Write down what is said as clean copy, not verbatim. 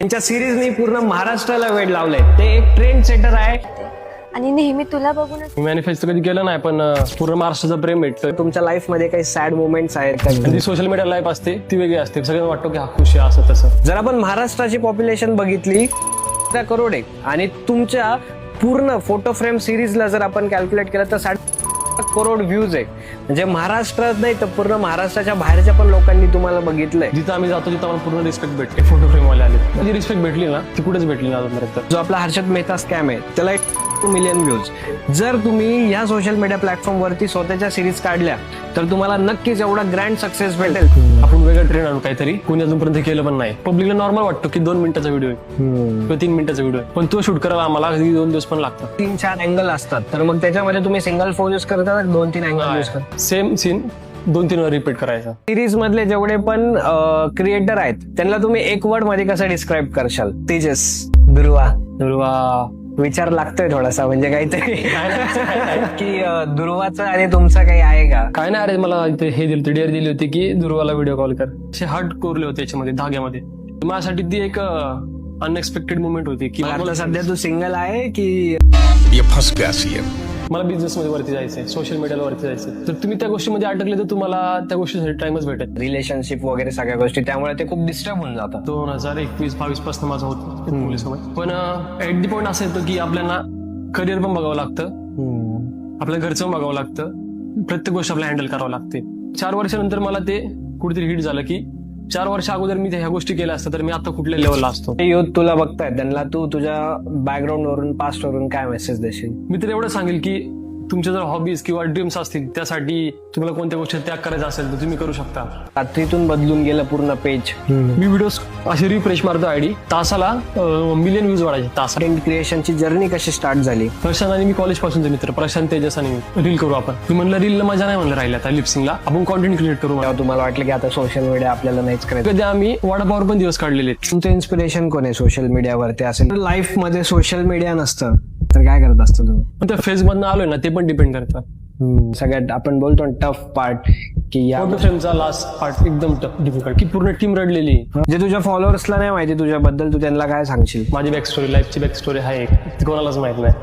त्यांच्या सिरीजनी पूर्ण महाराष्ट्राला वेड लावलंय. ते एक ट्रेंड सेटर आहे आणि नेहमी तुला बघूनच मॅनिफेस्ट कधी केलं नाही, पण पूर्ण महाराष्ट्राचं प्रेम भेटतं. तुमच्या लाईफ मध्ये काही सॅड मोमेंट्स आहेत का? ती सोशल मीडिया लाईफ असते ती वेगळी असते. सगळ्यांना वाटतं की हा खुश आहे असं तसं. जर आपण महाराष्ट्राची पॉप्युलेशन बघितली तर करोड आहे आणि तुमच्या पूर्ण फोटो फ्रेम सिरीजला जर आपण कॅल्क्युलेट केलं तर 7.5 करोड व्ह्यूज आहे. म्हणजे महाराष्ट्रात नाही तर पूर्ण महाराष्ट्राच्या बाहेरच्या पण लोकांनी तुम्हाला बघितलंय. जिथं आम्ही जातो तिथं आम्हाला पूर्ण रिस्पेक्ट भेटते. फोटो फ्रेमवाले आले जी रिस्पेक्ट भेटली ना ती कुठेच भेटली ना अजूनपर्यंत. जो आपला हर्षद मेहता स्कॅम आहे त्याला 2 मिलियन व्ह्यूज. जर तुम्ही या सोशल मीडिया प्लॅटफॉर्म वरती स्वतःच्या सिरीज काढल्या तर तुम्हाला नक्कीच एवढा ग्रँड सक्सेस भेटेल. आपण वेगळं ट्रेंड आणू काहीतरी, कोणी अजूनपर्यंत केलं पण नाही. पब्लिकला नॉर्मल वाटतो की 2 मिनिटाचा व्हिडिओ आहे किंवा 3 मिनिटाचा व्हिडिओ आहे, पण तो शूट करायला आम्हाला 2 दिवस पण लागतात. 3-4 अँगल असतात तर मग त्याच्यामध्ये तुम्ही सिंगल फोन यूज करता 2-3 अँगल यूज करता. सेम सीन 2-3 वेळा रिपीट करायचा. सिरीज मधले जेवढे पण क्रिएटर आहेत त्यांना तुम्ही एक वर्ड मध्ये कसं डिस्क्राईब करशाल? तेजस, दुर्वा विचार लागतोय थोडासा, म्हणजे काहीतरी की दुर्वाचं आणि तुमचं काही आहे का? काय नाही, अरे मला इथे हे दिलं डेअर दिली होती की दुर्वाला व्हिडिओ कॉल कर. असे हार्ट कोरले होते याच्यामध्ये धाग्यामध्ये. माझ्यासाठी ती एक अनएक्सपेक्टेड मुवमेंट होती की आता सध्या तू सिंगल आहे की ये फंस गया सीएम. मला बिझनेस मध्ये वरती जायचंय, सोशल मीडियाला वरती जायचं. तर तुम्ही त्या गोष्टीमध्ये अटकले तर तुम्हाला त्या गोष्टीसाठी टाइमच भेटत. रिलेशनशिप वगैरे सगळ्या गोष्टी, त्यामुळे ते खूप डिस्टर्ब होऊन जातात. 2021-22 पासून माझं होतं पोलिसमध्ये. पण एट दी पॉईंट असं येतं की आपल्याला करिअर पण बघावं लागतं, आपल्या घरचं पण बघावं लागतं, प्रत्येक गोष्ट आपल्याला हँडल करावं लागते. 4 वर्षानंतर मला ते कुठेतरी हिट झालं की 4 वर्ष अगोदर मी ह्या गोष्टी केल्या असतात तर मी आता कुठल्या लेवलला असतो. युथ तुला बघतायत त्यांना तू तुझ्या बॅकग्राऊंड वरून पास्ट वरून काय मेसेज देशील? मी तर एवढं सांगेल की तुमच्या जर हॉबीज किंवा ड्रीम्स असतील त्यासाठी तुम्हाला कोणत्या गोष्टी त्याग करायचा असेल तर तुम्ही करू शकता. रात्रीतून बदलून गेलं पूर्ण पेज. मी व्हिडिओज अशी रिफ्रेश मारतो आयडी, तासाला मिलियन व्ह्यूज वाढायचे तासाला. कंटेंट क्रिएशनची जर्नी कशी स्टार्ट झाली? प्रशांत आणि मी कॉलेज पासूनचे मित्र, प्रशांत, तेजस आणि मी. रील करू आपण. मी म्हणलं रीलला मजा नाही म्हणलं राहिल्या आता लिपसिंगला, आपण कॉन्टेंट क्रिएट करू. तेव्हा तुम्हाला वाटलं की आता सोशल मीडिया आपल्याला नाहीच करायचं. कधी आम्ही वडापावर पण दिवस काढलेले. तुमचं इन्स्पिरेशन कोण आहे सोशल मीडियावरती असेल? लाईफ मध्ये सोशल मीडिया नसतं तर काय करत असतं तुम्ही? पण त्या फेज मधनं आलोय ना ते पण डिपेंड करतं. सगळ्यात आपण बोलतो टफ पार्ट की या फोटो फ्रेमचा लास्ट पार्ट एकदम टफ डिफिकल्ट की पूर्ण टीम रडलेली. जे तुझ्या फॉलोअर्सला नाही माहिती तुझ्याबद्दल, तू त्यांना काय सांगशील? माझी बॅक स्टोरी, लाईफची बॅक स्टोरी आहे एक, ती कोणालाच माहित नाही.